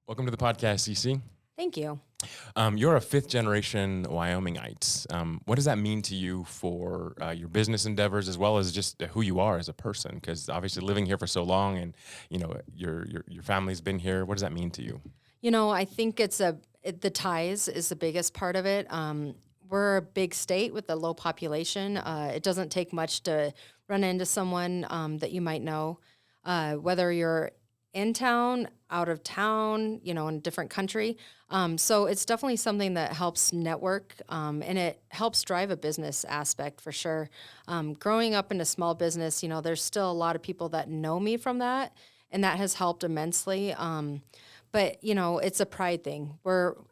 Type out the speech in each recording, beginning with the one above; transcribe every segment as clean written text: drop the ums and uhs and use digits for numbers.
Welcome to the podcast, Cece. Thank you. You're a fifth-generation Wyomingite. What does that mean to you for your business endeavors, as well as just who you are as a person? Because obviously, living here for so long, and your family's been here. What does that mean to you? I think the ties is the biggest part of it. We're a big state with a low population. It doesn't take much to run into someone that you might know, whether you're in town, out of town, in a different country. So it's definitely something that helps network, and it helps drive a business aspect for sure. Growing up in a small business, there's still a lot of people that know me from that, and that has helped immensely. But, it's a pride thing.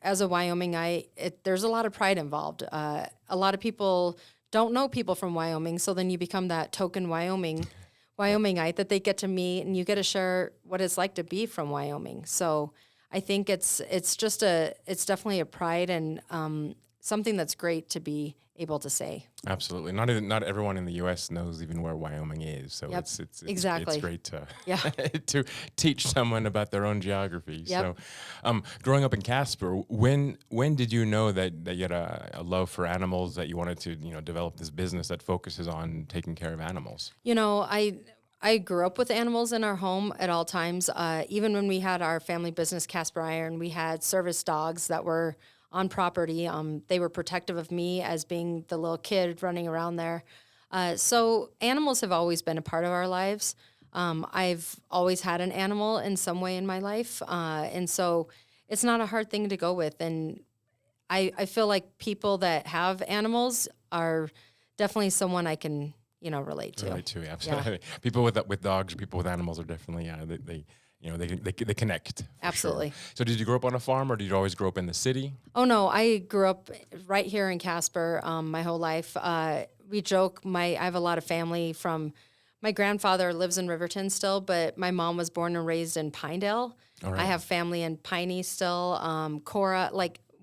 As a Wyomingite, there's a lot of pride involved. A lot of people don't know people from Wyoming, so then you become that token Wyomingite that they get to meet, and you get to share what it's like to be from Wyoming. So I think it's definitely a pride and something that's great to be able to say. Absolutely. Not everyone in the U.S. knows even where Wyoming is. So Yep. it's Exactly. great to Yeah. to teach someone about their own geography. Yep. So, growing up in Casper, when did you know that you had a love for animals, that you wanted to develop this business that focuses on taking care of animals? I grew up with animals in our home at all times. Even when we had our family business, Casper Iron, we had service dogs that were on property. They were protective of me as being the little kid running around there. So animals have always been a part of our lives. I've always had an animal in some way in my life. And so it's not a hard thing to go with. And I feel like people that have animals are definitely someone I can, relate to. Relate to, absolutely. Yeah. People with dogs, people with animals are definitely, they connect. Absolutely. Sure. So did you grow up on a farm, or did you always grow up in the city? Oh, no, I grew up right here in Casper my whole life. We joke, I have a lot of family from, my grandfather lives in Riverton still, but my mom was born and raised in Pinedale. All right. I have family in Piney still. Cora,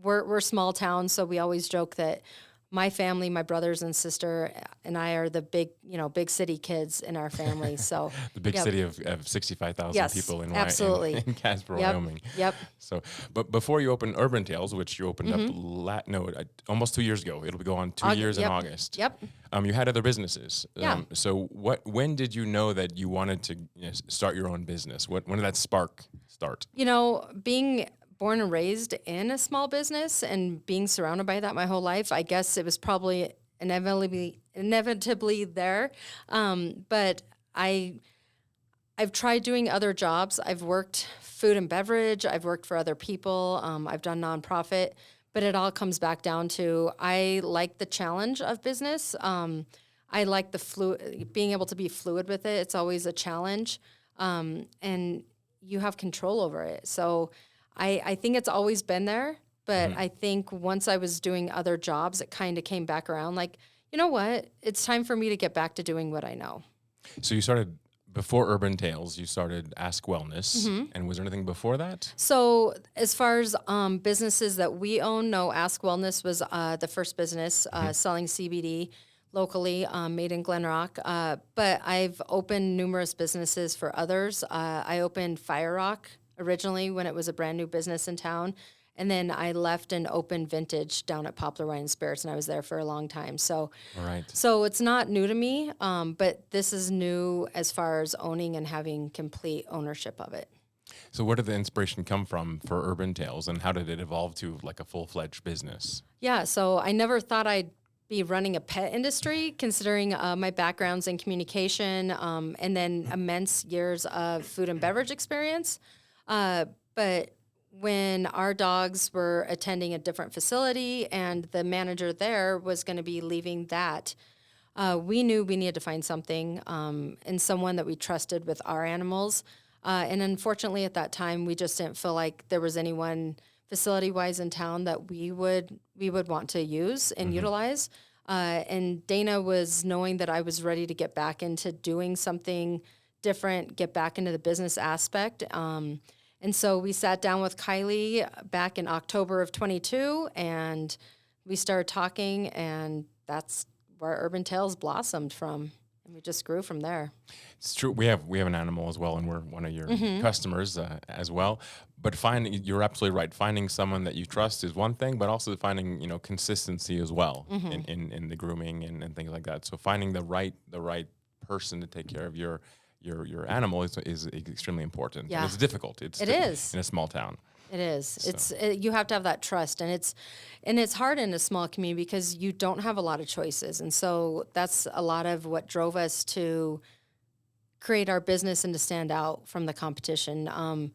we're small town, so we always joke that my family, my brothers and sister, and I are the big city kids in our family. So the big city of 65,000 yes, people in absolutely. in Casper, Yep. Wyoming. Yep. So, but before you opened Urban Tails, which you opened up almost 2 years ago, it'll go on 2 years in August. Yep. You had other businesses. Yeah. So when did you know that you wanted to start your own business? When did that spark start? Being born and raised in a small business and being surrounded by that my whole life, I guess it was probably inevitably there. But I've tried doing other jobs. I've worked food and beverage. I've worked for other people. I've done nonprofit. But it all comes back down to I like the challenge of business. I like being able to be fluid with it. It's always a challenge, and you have control over it. So I think it's always been there, but I think once I was doing other jobs, it kind of came back around. Like, you know what? It's time for me to get back to doing what I know. So you started before Urban Tails. You started Ask Wellness, and was there anything before that? So as far as businesses that we own, no, Ask Wellness was the first business selling CBD locally, made in Glen Rock. But I've opened numerous businesses for others. I opened Fire Rock originally when it was a brand new business in town. And then I left and opened Vintage down at Poplar Wine and Spirits, and I was there for a long time. So, All right. So it's not new to me, but this is new as far as owning and having complete ownership of it. So where did the inspiration come from for Urban Tails, and how did it evolve to like a full-fledged business? Yeah, so I never thought I'd be running a pet industry, considering my backgrounds in communication and then immense years of food and beverage experience. But when our dogs were attending a different facility and the manager there was going to be leaving that, we knew we needed to find something and someone that we trusted with our animals. And unfortunately, at that time, we just didn't feel like there was anyone facility-wise in town that we would want to use and utilize. And Dana was knowing that I was ready to get back into doing something different, get back into the business aspect. And so we sat down with Kylie back in October of 22, and we started talking, and that's where Urban Tails blossomed from. And we just grew from there. It's true. We have an animal as well, and we're one of your customers as well. But you're absolutely right. Finding someone that you trust is one thing, but also finding consistency as well in the grooming and things like that. So finding the right person to take care of your animal is extremely important. Yeah. And it's difficult. It is in a small town. It is. So. You have to have that trust, and it's hard in a small community because you don't have a lot of choices, and so that's a lot of what drove us to create our business and to stand out from the competition.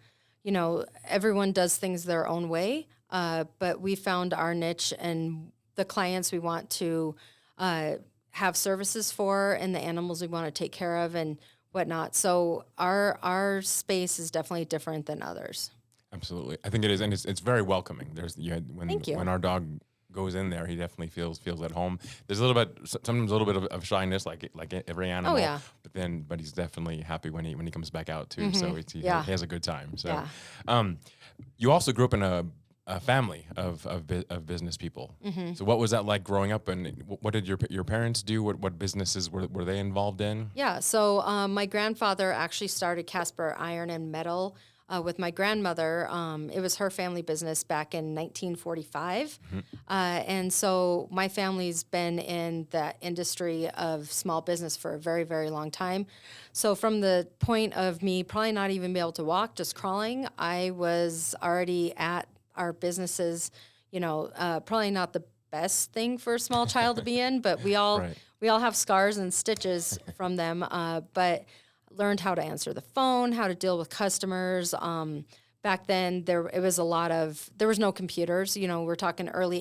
Everyone does things their own way, but we found our niche and the clients we want to have services for, and the animals we want to take care of, and whatnot. So our space is definitely different than others. Absolutely, I think it is, and it's very welcoming. Thank you. When our dog goes in there, he definitely feels at home. There's sometimes a little bit of shyness, like every animal. Oh, yeah. But he's definitely happy when he comes back out too. So he has a good time. So, Yeah. You also grew up in a family of business people. So what was that like growing up, and what did your parents do? What businesses were they involved in? Yeah, so my grandfather actually started Casper Iron and Metal with my grandmother. It was her family business back in 1945. And so my family's been in the industry of small business for a very, very long time. So from the point of me probably not even be able to walk, just crawling, I was already at our businesses, probably not the best thing for a small child to be in, but we all have scars and stitches from them. But learned how to answer the phone, how to deal with customers. Back then, there was no computers. We're talking early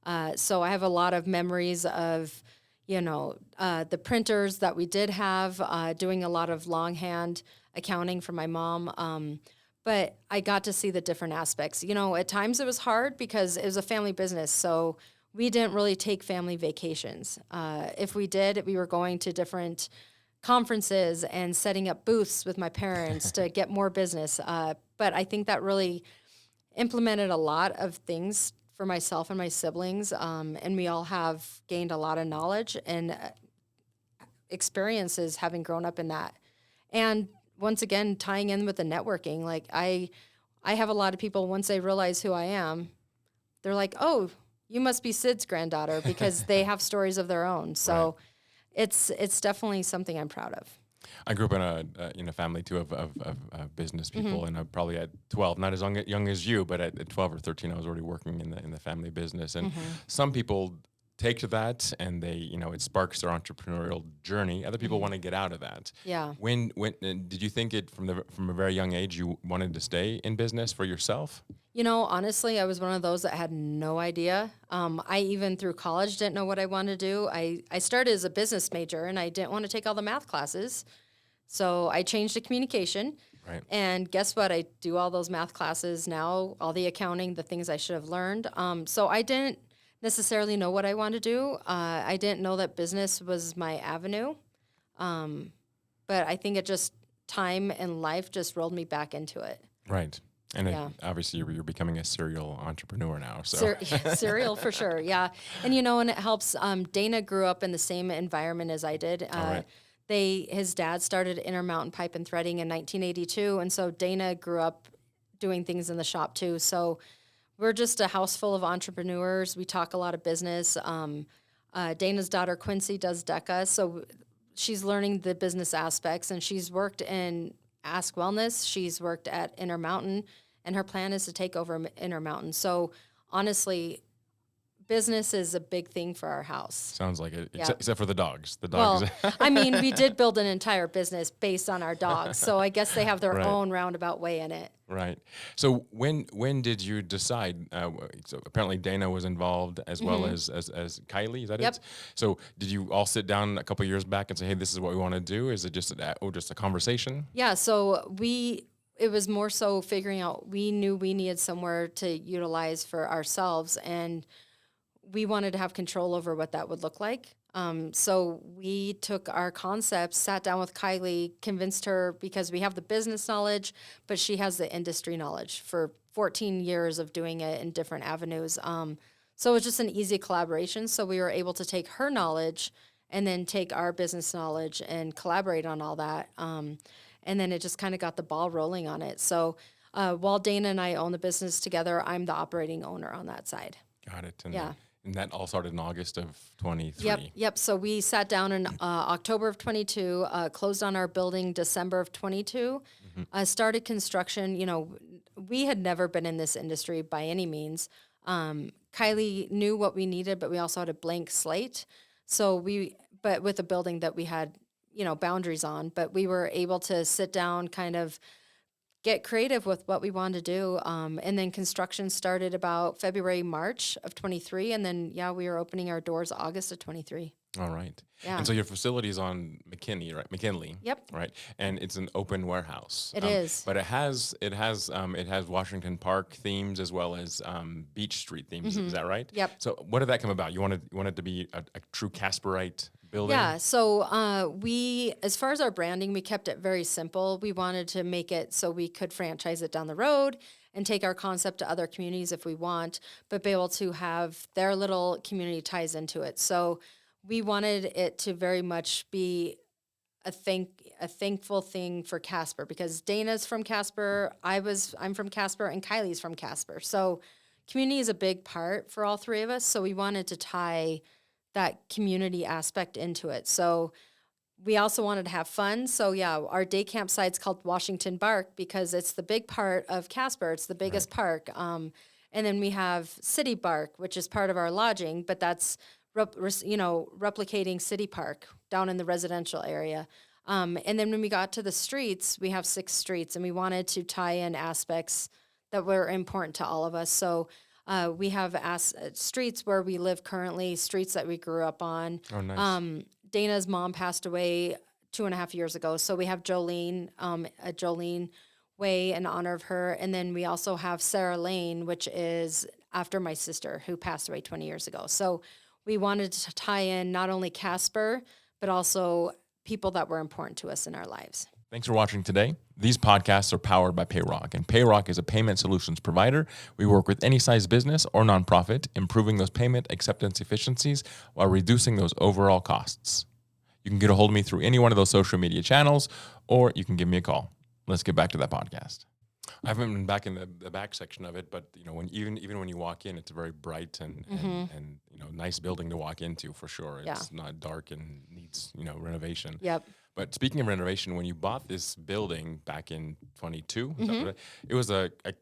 80s. So I have a lot of memories of, the printers that we did have, doing a lot of longhand accounting for my mom. But I got to see the different aspects. At times it was hard because it was a family business. So we didn't really take family vacations. If we did, we were going to different conferences and setting up booths with my parents to get more business. But I think that really implemented a lot of things for myself and my siblings. And we all have gained a lot of knowledge and experiences having grown up in that. And once again, tying in with the networking, like I have a lot of people, once they realize who I am, they're like, oh, you must be Sid's granddaughter, because they have stories of their own. So it's definitely something I'm proud of. I grew up in a family too of business people, and I probably at 12, not as young as you, but at 12 or 13, I was already working in the family business. And some people take to that, and they it sparks their entrepreneurial journey. Other people want to get out of that. Yeah. When did you think it from a very young age you wanted to stay in business for yourself? Honestly, I was one of those that had no idea. I even through college didn't know what I wanted to do. I started as a business major, and I didn't want to take all the math classes. So I changed to communication. Right. And guess what? I do all those math classes now, all the accounting, the things I should have learned. So I didn't necessarily know what I wanted to do. I didn't know that business was my avenue. But I think time and life just rolled me back into it. Right. And obviously you're becoming a serial entrepreneur now. So serial for sure. Yeah. And and it helps. Dana grew up in the same environment as I did. His dad started Intermountain Pipe and Threading in 1982. And so Dana grew up doing things in the shop too. So we're just a house full of entrepreneurs. We talk a lot of business. Dana's daughter Quincy does DECA. So she's learning the business aspects, and she's worked in Ask Wellness. She's worked at Intermountain, and her plan is to take over Intermountain. So honestly, business is a big thing for our house. Sounds like it, except for the dogs. Well, we did build an entire business based on our dogs, so I guess they have their own roundabout way in it. Right. So when did you decide? So apparently Dana was involved as well as Kylie. Is that it? So did you all sit down a couple of years back and say, "Hey, this is what we want to do"? Is it just a conversation? Yeah. So it was more so figuring out. We knew we needed somewhere to utilize for ourselves, and we wanted to have control over what that would look like. So we took our concepts, sat down with Kylie, convinced her, because we have the business knowledge, but she has the industry knowledge for 14 years of doing it in different avenues. So it was just an easy collaboration. So we were able to take her knowledge and then take our business knowledge and collaborate on all that. And then it just kind of got the ball rolling on it. So while Dana and I own the business together, I'm the operating owner on that side. Got it. Yeah. And that all started in August of 23. Yep. So we sat down in October of 22, closed on our building December of 22, started construction. You know, we had never been in this industry by any means. Kylie knew what we needed, but we also had a blank slate. But with a building that we had, you know, boundaries on, but we were able to sit down, kind of get creative with what we wanted to do. And then construction started about February, March of 23. And then, we were opening our doors August of 23. All right. Yeah. And so your facility is on McKinley, right? McKinley. Yep. Right. And it's an open warehouse. It is. But it has Washington Park themes as well as Beach Street themes. Is that right? Yep. So what did that come about? You wanted to be a true Casperite building? Yeah. So we, as far as our branding, we kept it very simple. We wanted to make it so we could franchise it down the road and take our concept to other communities if we want, but be able to have their little community ties into it. So we wanted it to very much be a thankful thing for Casper, because Dana's from Casper, I'm from Casper, and Kylie's from Casper. So community is a big part for all three of us. So we wanted to tie that community aspect into it. So we also wanted to have fun. So our day campsite's called Washington Bark because it's the big part of Casper. It's the biggest park. And then we have City Bark, which is part of our lodging, but that's replicating City Park down in the residential area. And then when we got to the streets, we have 6 streets, and we wanted to tie in aspects that were important to all of us. So we have streets where we live currently, streets that we grew up on. Oh, nice. Dana's mom passed away 2.5 years ago, so we have Jolene, a Jolene Way in honor of her. And then we also have Sarah Lane, which is after my sister who passed away 20 years ago. So we wanted to tie in not only Casper, but also people that were important to us in our lives. Thanks for watching today. These podcasts are powered by Payrock, and Payrock is a payment solutions provider. We work with any size business or nonprofit, improving those payment acceptance efficiencies while reducing those overall costs. You can get a hold of me through any one of those social media channels, or you can give me a call. Let's get back to that podcast. I haven't been back in the back section of it, but even when you walk in, it's a very bright and nice building to walk into for sure. It's not dark and needs renovation. Yep. But speaking of renovation, when you bought this building back in 22, it was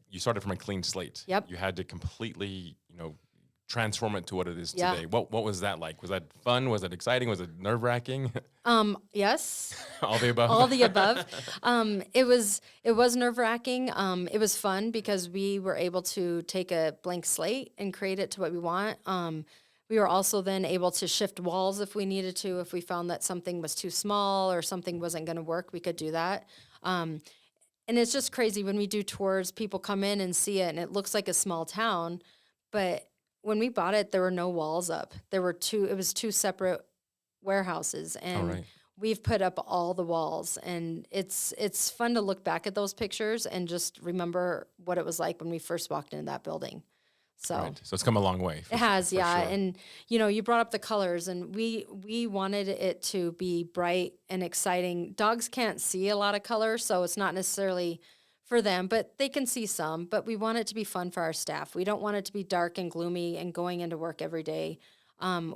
you started from a clean slate. Yep. You had to completely transform it to what it is today. What was that like? Was that fun? Was it exciting? Was it nerve-wracking? Yes. All the above? All the above. It was nerve-wracking. It was fun because we were able to take a blank slate and create it to what we want. We were also then able to shift walls if we needed to. If we found that something was too small or something wasn't going to work, we could do that. And it's just crazy when we do tours, people come in and see it and it looks like a small town, but when we bought it, there were no walls up. It was 2 separate warehouses, and we've put up all the walls, and it's fun to look back at those pictures and just remember what it was like when we first walked into that building. So it's come a long way. It has, yeah. Sure. And you brought up the colors, and we wanted it to be bright and exciting. Dogs can't see a lot of color, so it's not necessarily for them, but they can see some. But we want it to be fun for our staff. We don't want it to be dark and gloomy and going into work every day.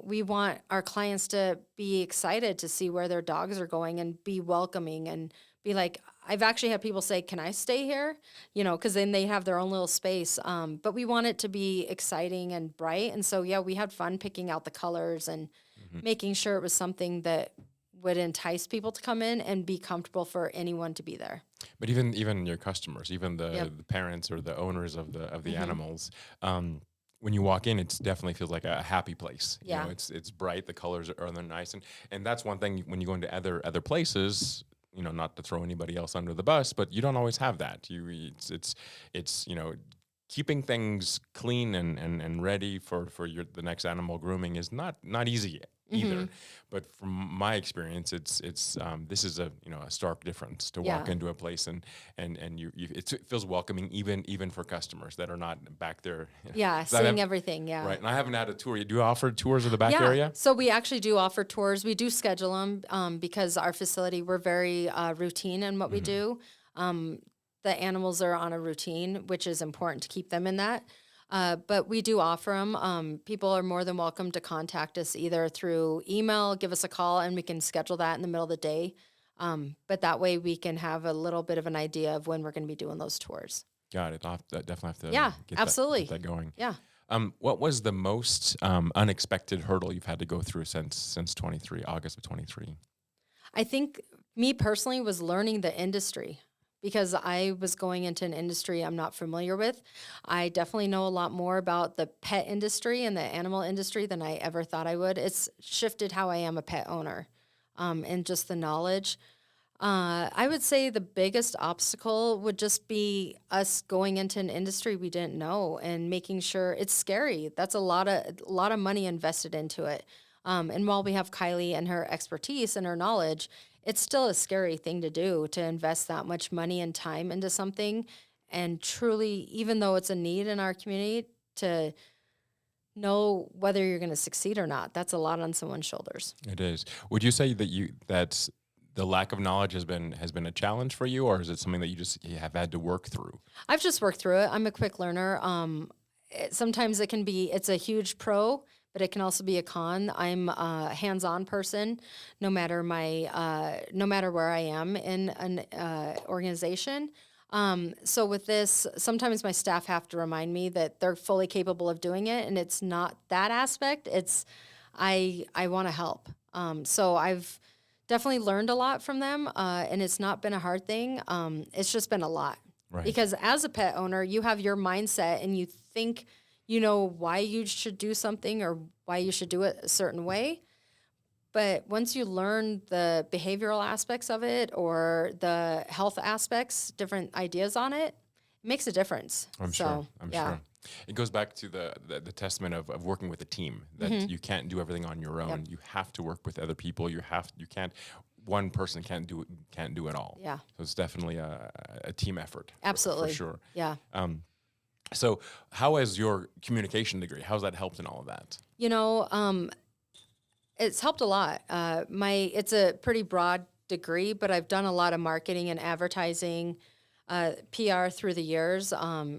We want our clients to be excited to see where their dogs are going and be welcoming and be like, I've actually had people say, can I stay here? Because then they have their own little space. But we want it to be exciting and bright. And so, we had fun picking out the colors and making sure it was something that would entice people to come in and be comfortable for anyone to be there. But even your customers, even the parents or the owners of the animals, when you walk in, it definitely feels like a happy place. Yeah. It's bright, the colors are nice, and that's one thing when you go into other places. Not to throw anybody else under the bus, but you don't always have that. It's keeping things clean and ready for the next animal grooming is not easy either. But from my experience, it's this is a a stark difference to walk into a place and it feels welcoming even for customers that are not back there. Yeah, seeing everything. Yeah. Right. And I haven't had a tour. Do you offer tours of the back area? So we actually do offer tours. We do schedule them because our facility, we're very routine in what we do. The animals are on a routine, which is important to keep them in that. But we do offer them. People are more than welcome to contact us either through email, give us a call, and we can schedule that in the middle of the day. But that way we can have a little bit of an idea of when we're going to be doing those tours. Got it. I'll definitely have to get absolutely. Get that going. Yeah. What was the most unexpected hurdle you've had to go through since August of 23? I think me personally was learning the industry. Because I was going into an industry I'm not familiar with. I definitely know a lot more about the pet industry and the animal industry than I ever thought I would. It's shifted how I am a pet owner and just the knowledge. I would say the biggest obstacle would just be us going into an industry we didn't know and making sure it's scary. That's a lot of money invested into it. And while we have Kylie and her expertise and her knowledge, it's still a scary thing to do, to invest that much money and time into something. And truly, even though it's a need in our community, to know whether you're going to succeed or not, that's a lot on someone's shoulders. It is. Would you say that the lack of knowledge has been a challenge for you, or is it something that you have had to work through? I've just worked through it. I'm a quick learner. Sometimes it's a huge pro, but it can also be a con. I'm a hands-on person, no matter where I am in an organization. So with this, sometimes my staff have to remind me that they're fully capable of doing it, and it's not that aspect. It's I want to help. So I've definitely learned a lot from them, and it's not been a hard thing. It's just been a lot. Right. Because as a pet owner, you have your mindset, and you think you know why you should do something or why you should do it a certain way. But once you learn the behavioral aspects of it or the health aspects, different ideas on it, it makes a difference. I'm sure. It goes back to the testament of working with a team, that you can't do everything on your own. Yep. You have to work with other people. One person can't do it all. Yeah. So it's definitely a team effort. Absolutely. For sure. Yeah. So how has your communication degree, how's that helped in all of that? It's helped a lot. It's a pretty broad degree, but I've done a lot of marketing and advertising, PR through the years.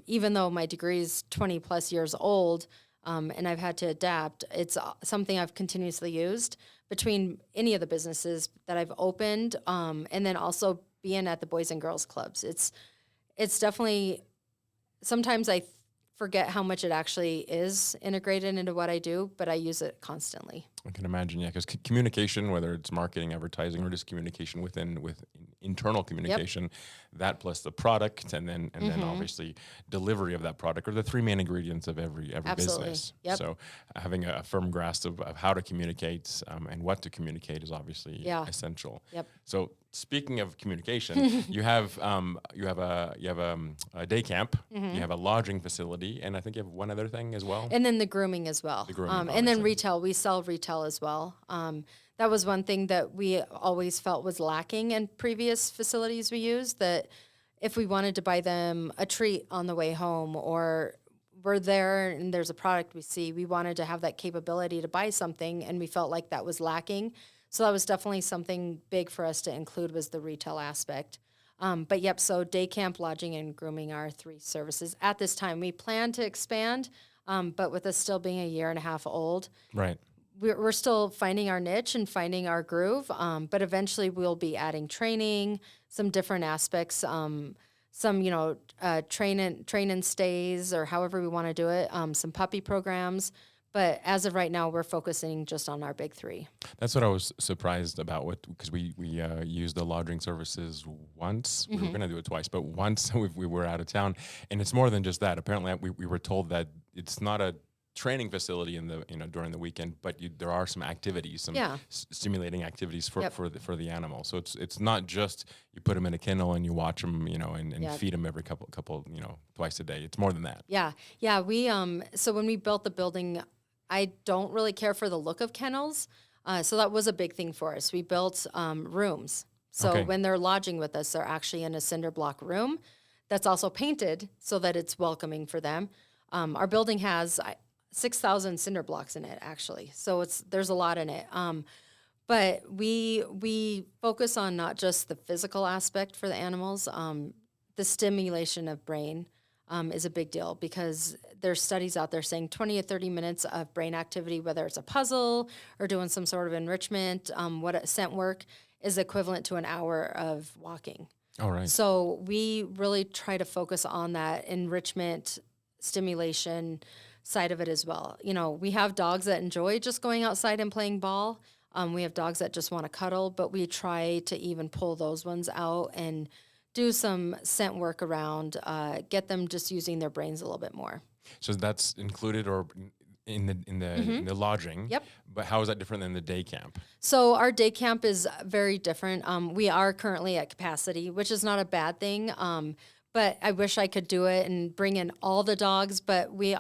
Even though my degree is 20 plus years old, and I've had to adapt, it's something I've continuously used between any of the businesses that I've opened, and then also being at the Boys and Girls Clubs. It's definitely, sometimes I forget how much it actually is integrated into what I do, but I use it constantly. I can imagine, yeah, because communication, whether it's marketing, advertising, or just communication with internal communication, that plus the product, and then obviously delivery of that product are the three main ingredients of every Absolutely. business. Yep. So having a firm grasp of how to communicate and what to communicate is obviously essential. Yep. So speaking of communication, you have a day camp, you have a lodging facility, and I think you have one other thing as well. And then the grooming as well. The grooming, and then retail. We sell retail as well. That was one thing that we always felt was lacking in previous facilities we used, that if we wanted to buy them a treat on the way home, or we're there and there's a product we see, we wanted to have that capability to buy something, and we felt like that was lacking. So that was definitely something big for us to include, was the retail aspect. But yep, so day camp, lodging, and grooming are 3 services. At this time, we plan to expand, but with us still being a year and a half old, Right. we're still finding our niche and finding our groove. But eventually we'll be adding training, some different aspects, some, train and stays, or however we want to do it, some puppy programs. But as of right now, we're focusing just on our big 3. That's what I was surprised about, because we used the lodging services once. We were going to do it twice, but once we were out of town, and it's more than just that. Apparently, we were told that it's not a training facility during the weekend, but there are some activities, some stimulating activities for the animal. So it's not just you put them in a kennel and you watch them, and feed them every couple twice a day. It's more than that. We so when we built the building, I don't really care for the look of kennels. So that was a big thing for us. We built rooms. So Okay. when they're lodging with us, they're actually in a cinder block room that's also painted so that it's welcoming for them. Our building has 6,000 cinder blocks in it, actually. So there's a lot in it. But we focus on not just the physical aspect for the animals. The stimulation of brain is a big deal because there's studies out there saying 20 to 30 minutes of brain activity, whether it's a puzzle or doing some sort of enrichment, scent work is equivalent to an hour of walking. All right. So we really try to focus on that enrichment, stimulation side of it as well. We have dogs that enjoy just going outside and playing ball. We have dogs that just want to cuddle, but we try to even pull those ones out and do some scent work around, get them just using their brains a little bit more. So that's included or in the lodging. Yep. But how is that different than the day camp? So our day camp is very different. We are currently at capacity, which is not a bad thing. But I wish I could do it and bring in all the dogs, but we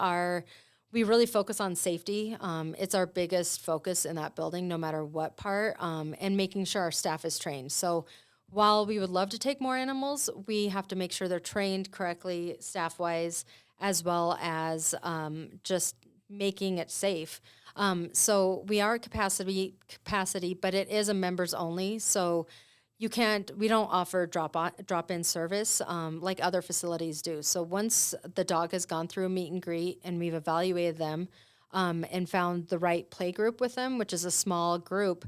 really focus on safety. It's our biggest focus in that building, no matter what part, and making sure our staff is trained. So while we would love to take more animals, we have to make sure they're trained correctly, staff-wise, as well as just making it safe. So we are at capacity, but it is a members only. So we don't offer drop-in service like other facilities do. So once the dog has gone through a meet and greet and we've evaluated them and found the right play group with them, which is a small group,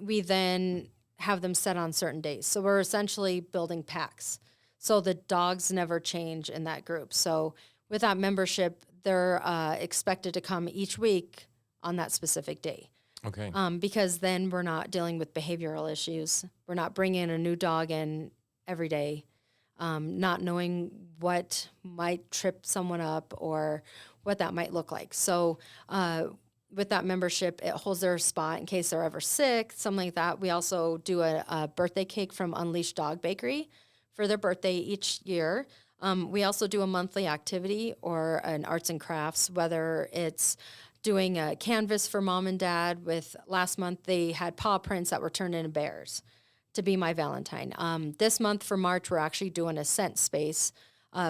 we then have them set on certain days. So we're essentially building packs. So the dogs never change in that group. So with that membership, they're expected to come each week on that specific day. Okay. Because then we're not dealing with behavioral issues. We're not bringing a new dog in every day, not knowing what might trip someone up or what that might look like. So with that membership, it holds their spot in case they're ever sick, something like that. We also do a birthday cake from Unleashed Dog Bakery for their birthday each year. We also do a monthly activity or an arts and crafts, whether it's doing a canvas for mom and dad. Last month, they had paw prints that were turned into bears to be my Valentine. This month for March, we're actually doing a scent space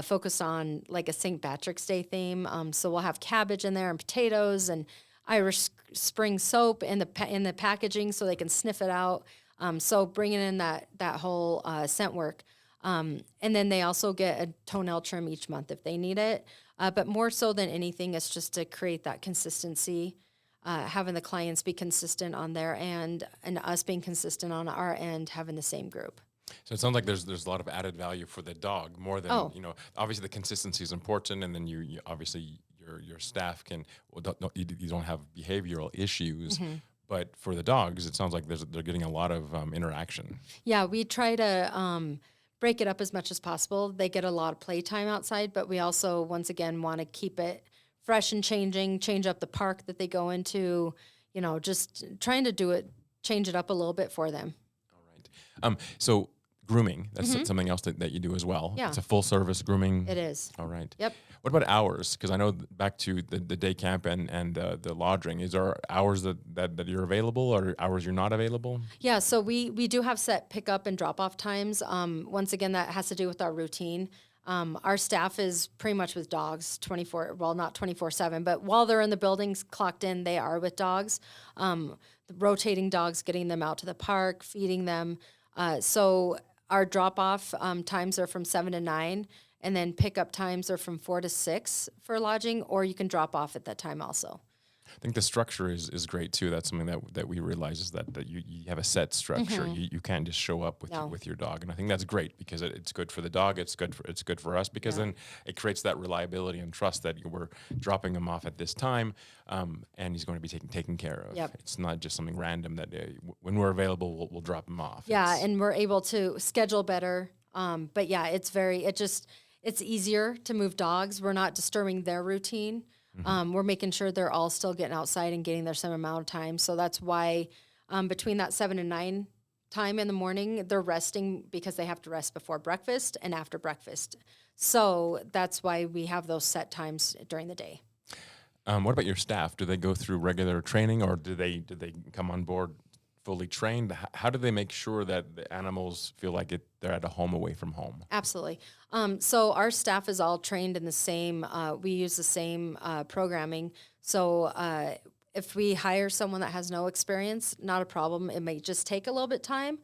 focused on like a St. Patrick's Day theme. So we'll have cabbage in there and potatoes and Irish Spring soap in the packaging so they can sniff it out. So bringing in that whole scent work. And then they also get a toenail trim each month if they need it. But more so than anything, it's just to create that consistency, having the clients be consistent on their end and us being consistent on our end, having the same group. So it sounds like there's a lot of added value for the dog more than, obviously the consistency is important, and then you obviously your staff you don't have behavioral issues. Mm-hmm. But for the dogs, it sounds like they're getting a lot of interaction. Yeah, we try to break it up as much as possible. They get a lot of playtime outside, but we also, once again, want to keep it fresh and change up the park that they go into, just trying to change it up a little bit for them. All right. So grooming, that's something else that you do as well. Yeah. It's a full service grooming. It is. All right. Yep. What about hours? Because I know back to the day camp and the lodging, is there hours that you're available or hours you're not available? Yeah, so we do have set pickup and drop off times. Once again, that has to do with our routine. Our staff is pretty much with dogs not 24/7, but while they're in the buildings clocked in, they are with dogs. The rotating dogs, getting them out to the park, feeding them. So our drop off times are from 7 to 9. And then pickup times are from 4 to 6 for lodging, or you can drop off at that time also. I think the structure is great too. That's something that we realize is that you have a set structure. Mm-hmm. You can't just show up with your dog, and I think that's great because it's good for the dog. It's good for us because then it creates that reliability and trust that we're dropping him off at this time, and he's going to be taken care of. Yep. It's not just something random that when we're available we'll drop him off. Yeah, and we're able to schedule better. But yeah, it's easier to move dogs. We're not disturbing their routine. We're making sure they're all still getting outside and getting their same amount of time. So that's why between that 7 and 9 time in the morning, they're resting because they have to rest before breakfast and after breakfast. So that's why we have those set times during the day. What about your staff? Do they go through regular training, or do they come on board fully trained? How do they make sure that the animals feel like they're at a home away from home? Absolutely. So our staff is all trained in the same, we use the same programming. So if we hire someone that has no experience, not a problem. It may just take a little bit time,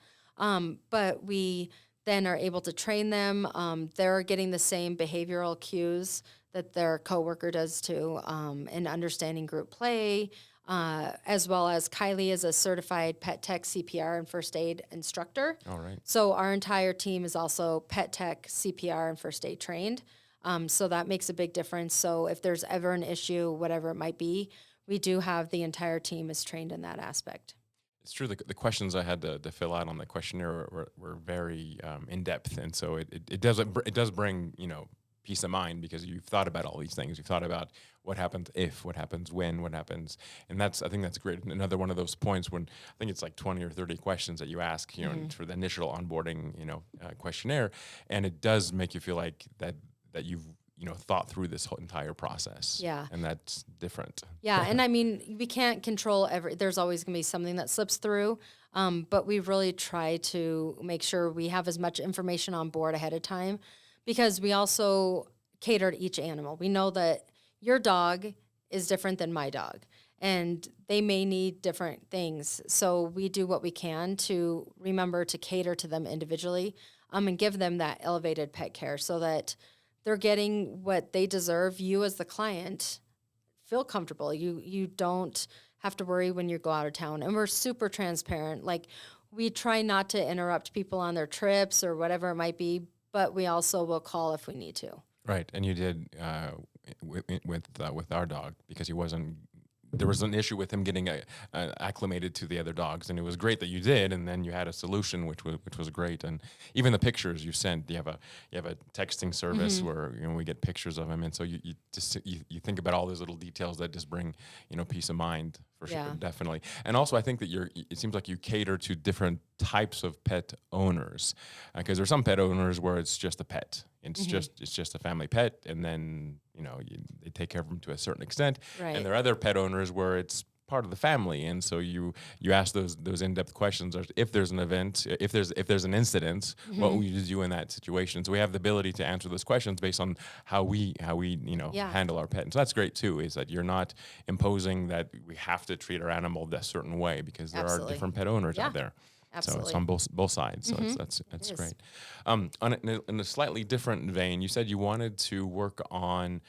but we then are able to train them. They're getting the same behavioral cues that their coworker does too, and understanding group play, as well as Kylie is a certified pet tech CPR and first aid instructor. All right. So our entire team is also pet tech CPR and first aid trained. So that makes a big difference. So if there's ever an issue, whatever it might be, we do have the entire team is trained in that aspect. It's true. The questions I had to fill out on the questionnaire were very in depth, and so it does bring peace of mind, because you've thought about all these things. You've thought about what happens if, what happens when, what happens, and I think that's great. Another one of those points when I think it's like 20 or 30 questions that you ask, for the initial onboarding, questionnaire, and it does make you feel like that you've thought through this whole entire process. Yeah. And that's different. Yeah, and I mean, we can't control there's always going to be something that slips through, but we really try to make sure we have as much information on board ahead of time, because we also cater to each animal. We know that your dog is different than my dog, and they may need different things. So we do what we can to remember to cater to them individually, and give them that elevated pet care so that they're getting what they deserve. You as the client feel comfortable. You don't have to worry when you go out of town. And we're super transparent. Like, we try not to interrupt people on their trips or whatever it might be, but we also will call if we need to. Right, and you did with our dog, because there was an issue with him getting acclimated to the other dogs, and it was great that you did, and then you had a solution, which was great. And even the pictures you sent, you have a texting service where we get pictures of him, and so you think about all those little details that just bring peace of mind for sure, definitely. And also, I think that it seems like you cater to different types of pet owners, because there's some pet owners where it's just a pet. It's just a family pet, and then they take care of them to a certain extent. Right. And there are other pet owners where it's part of the family, and so you ask those in-depth questions. If there's an event, if there's an incident, what will you do in that situation? So we have the ability to answer those questions based on how we handle our pet. And so that's great too, is that you're not imposing that we have to treat our animal a certain way, because there are different pet owners out there. Absolutely. So it's on both sides. So that's great. In a slightly different vein, you said you wanted to work on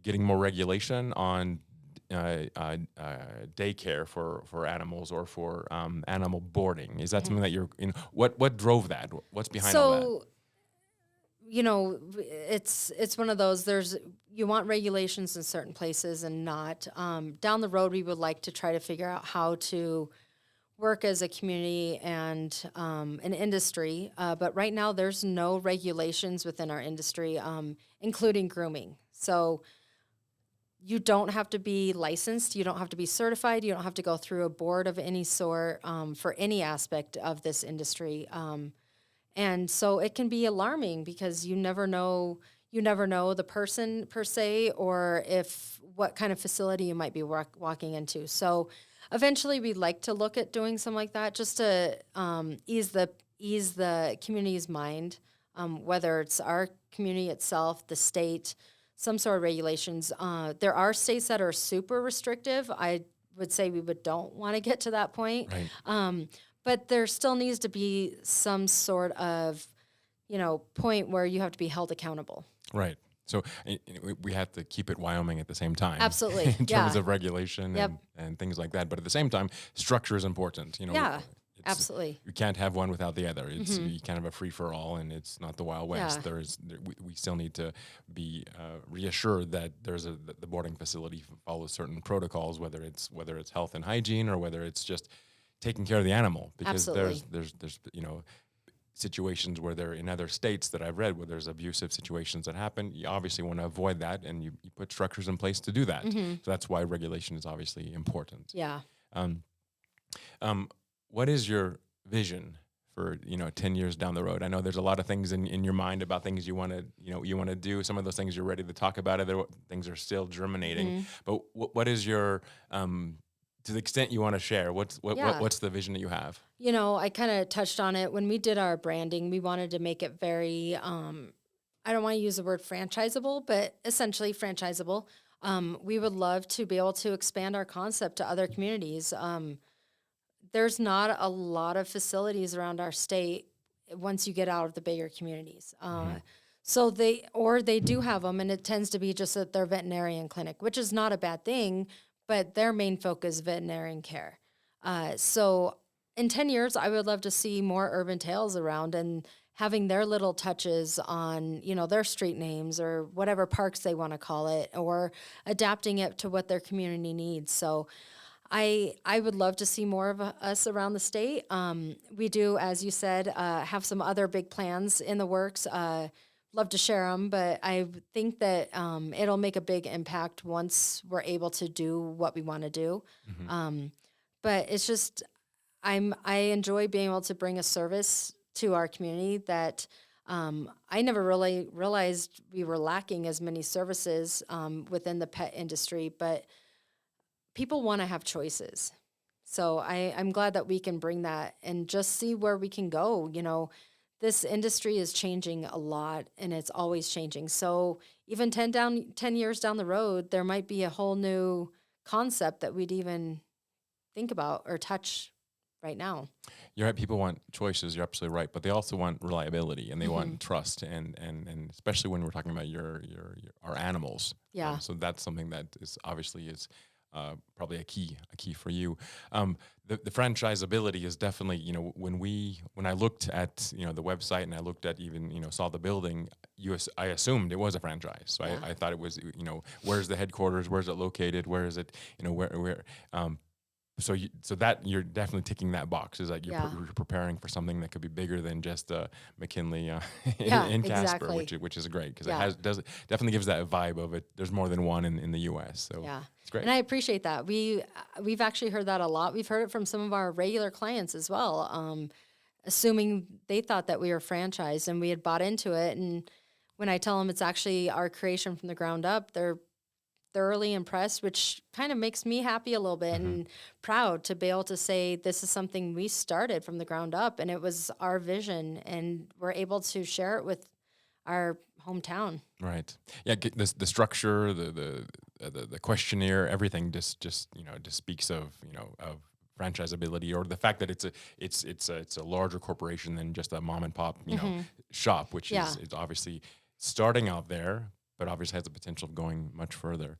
getting more regulation on daycare for animals, or for animal boarding. Is that something that you're what drove that? What's behind all that? So, it's one of those, you want regulations in certain places and not. Down the road, we would like to try to figure out how to work as a community and an industry. But right now, there's no regulations within our industry, including grooming. So you don't have to be licensed. You don't have to be certified. You don't have to go through a board of any sort for any aspect of this industry. And so it can be alarming, because you never know the person per se, or what kind of facility you might be walking into. So eventually we'd like to look at doing something like that, just to ease the community's mind, whether it's our community itself, the state, some sort of regulations. There are states that are super restrictive. I would say we don't want to get to that point. Right. But there still needs to be some sort of, point where you have to be held accountable. Right. So we have to keep it Wyoming at the same time. Absolutely. In terms of regulation and things like that. But at the same time, structure is important. Absolutely. You can't have one without the other. It's you can't have a free for all, and it's not the Wild West. Yeah. We still need to be reassured that the boarding facility follows certain protocols, whether it's health and hygiene, or whether it's just taking care of the animal. Because Absolutely. there's situations where there in other states that I've read where there's abusive situations that happen. You obviously want to avoid that, and you put structures in place to do that. So that's why regulation is obviously important. Yeah. What is your vision for 10 years down the road? I know there's a lot of things in your mind about things you want to do. Some of those things you're ready to talk about. Other things are still germinating. But what is your to the extent you want to share? What's the vision that you have? I kind of touched on it when we did our branding. We wanted to make it very. I don't want to use the word franchisable, but essentially franchisable. We would love to be able to expand our concept to other communities. There's not a lot of facilities around our state once you get out of the bigger communities. So they do have them, and it tends to be just at their veterinarian clinic, which is not a bad thing, but their main focus is veterinarian care. So in 10 years, I would love to see more Urban Tails around and having their little touches on, their street names or whatever parks they want to call it, or adapting it to what their community needs. So I would love to see more of us around the state. We do, as you said, have some other big plans in the works. Love to share them, but I think that it'll make a big impact once we're able to do what we want to do. But it's just, I enjoy being able to bring a service to our community that I never really realized we were lacking as many services within the pet industry, but people want to have choices. So I'm glad that we can bring that and just see where we can go. This industry is changing a lot, and it's always changing. So even 10 years down the road, there might be a whole new concept that we'd even think about or touch right now. You're right. People want choices. You're absolutely right, but they also want reliability, and they want trust, and especially when we're talking about our animals. Yeah. So that's something that is obviously probably a key for you. The franchisability is definitely, when I looked at the website, and I looked at even saw the building, I assumed it was a franchise. So I thought it was where's the headquarters, where's it located, where is it, where. So that you're definitely ticking that box, is that you're preparing for something that could be bigger than just McKinley in Casper, exactly. which is great, because it definitely gives that vibe of it. There's more than one in the U.S. So it's great, and I appreciate that. We've actually heard that a lot. We've heard it from some of our regular clients as well, assuming they thought that we were franchised and we had bought into it. And when I tell them it's actually our creation from the ground up, they're thoroughly impressed, which kind of makes me happy a little bit and proud to be able to say this is something we started from the ground up, and it was our vision, and we're able to share it with our hometown. Right. Yeah. The structure, the questionnaire, everything just speaks of of franchisability, or the fact that it's a larger corporation than just a mom and pop shop, which is it's obviously starting out there, but obviously has the potential of going much further.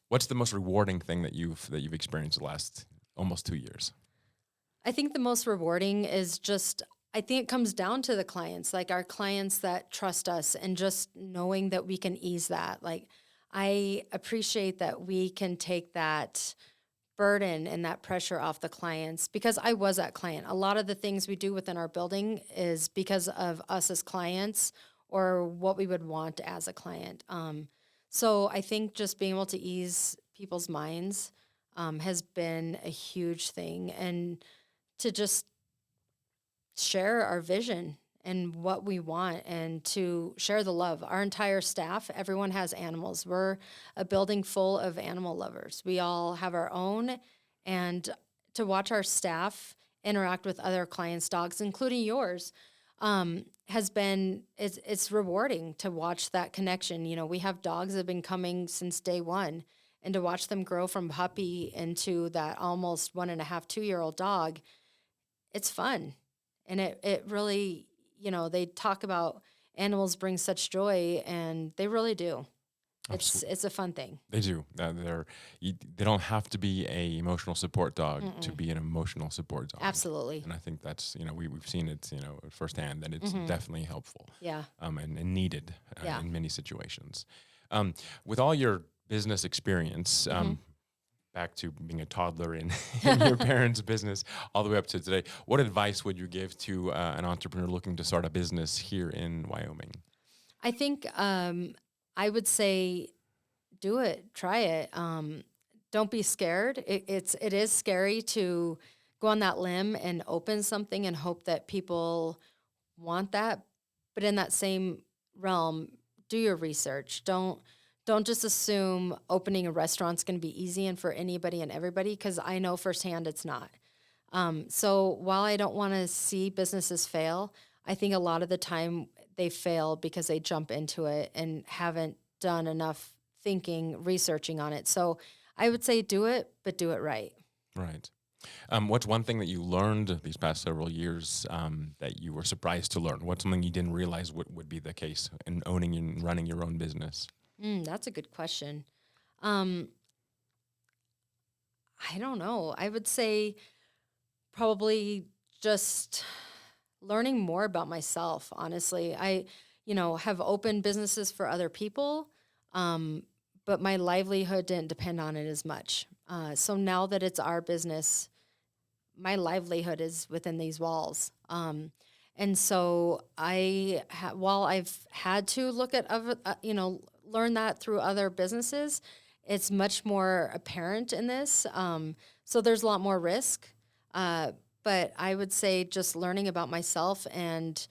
What's the most rewarding thing that you've experienced the last almost 2 years? I think the most rewarding is I think it comes down to the clients, like our clients that trust us, and just knowing that we can ease that. Like, I appreciate that we can take that burden and that pressure off the clients, because I was that client. A lot of the things we do within our building is because of us as clients, or what we would want as a client. So I think just being able to ease people's minds has been a huge thing, and to just share our vision and what we want, and to share the love. Our entire staff, everyone has animals. We're a building full of animal lovers. We all have our own, and to watch our staff interact with other clients' dogs, including yours, it's rewarding to watch that connection. We have dogs that have been coming since day one, and to watch them grow from puppy into that almost 1.5, 2-year-old dog, it's fun. And it really, they talk about animals bring such joy, and they really do. It's a fun thing. They do. They don't have to be a emotional support dog to be an emotional support dog. Absolutely. And I think that's we've seen it firsthand, that it's definitely helpful. Yeah. And needed in many situations. With all your business experience, back to being a toddler in your parents' business all the way up to today, what advice would you give to an entrepreneur looking to start a business here in Wyoming? I think I would say do it, try it. Don't be scared. It is scary to go on that limb and open something and hope that people want that. But in that same realm, do your research. Don't just assume opening a restaurant's going to be easy and for anybody and everybody, because I know firsthand it's not. So while I don't want to see businesses fail, I think a lot of the time they fail because they jump into it and haven't done enough thinking, researching on it. So I would say do it, but do it right. Right. What's one thing that you learned these past several years that you were surprised to learn? What's something you didn't realize would be the case in owning and running your own business? That's a good question. I don't know. I would say probably just learning more about myself, honestly. Have opened businesses for other people, but my livelihood didn't depend on it as much. So now that it's our business, my livelihood is within these walls. And so while I've had to look at other, learn that through other businesses, it's much more apparent in this. So there's a lot more risk. But I would say just learning about myself and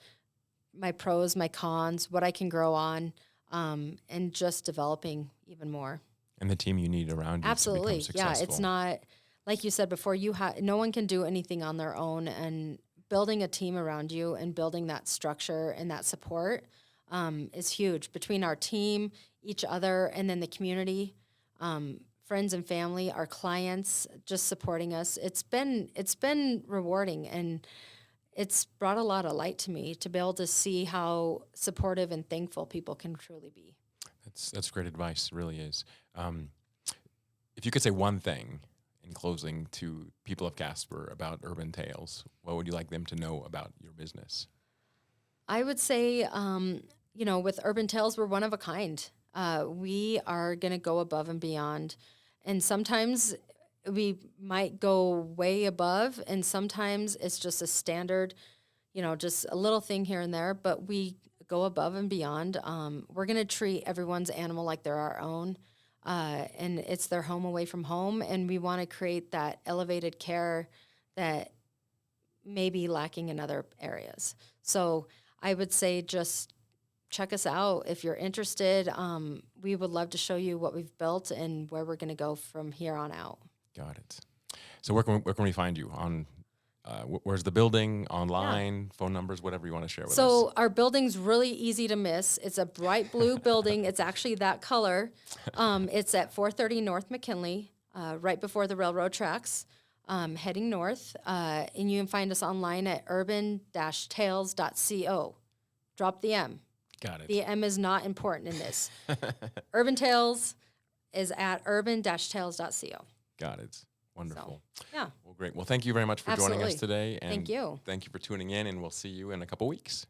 my pros, my cons, what I can grow on, and just developing even more. And the team you need around you to become successful. Yeah, it's not, like you said before, no one can do anything on their own, and building a team around you and building that structure and that support is huge. Between our team, each other, and then the community, friends and family, our clients, just supporting us. It's been rewarding, and it's brought a lot of light to me to be able to see how supportive and thankful people can truly be. That's great advice. It really is. If you could say one thing in closing to people of Casper about Urban Tails, what would you like them to know about your business? I would say, with Urban Tails, we're one of a kind. We are going to go above and beyond. And sometimes we might go way above, and sometimes it's just a standard, just a little thing here and there, but we go above and beyond. We're going to treat everyone's animal like they're our own, and it's their home away from home, and we want to create that elevated care that may be lacking in other areas. So I would say just check us out if you're interested. We would love to show you what we've built and where we're going to go from here on out. Got it. So where can we find you? On where's the building, online, phone numbers, whatever you want to share with us? So our building's really easy to miss. It's a bright blue building. It's actually that color. It's at 430 North McKinley, right before the railroad tracks, heading north. And you can find us online at urban-tails.co. Drop the M. Got it. The M is not important in this. Urban Tails is at urban-tails.co. Got it. Wonderful. So, yeah. Well, great. Well, thank you very much for joining us today. And thank you. Thank you for tuning in, and we'll see you in a couple weeks.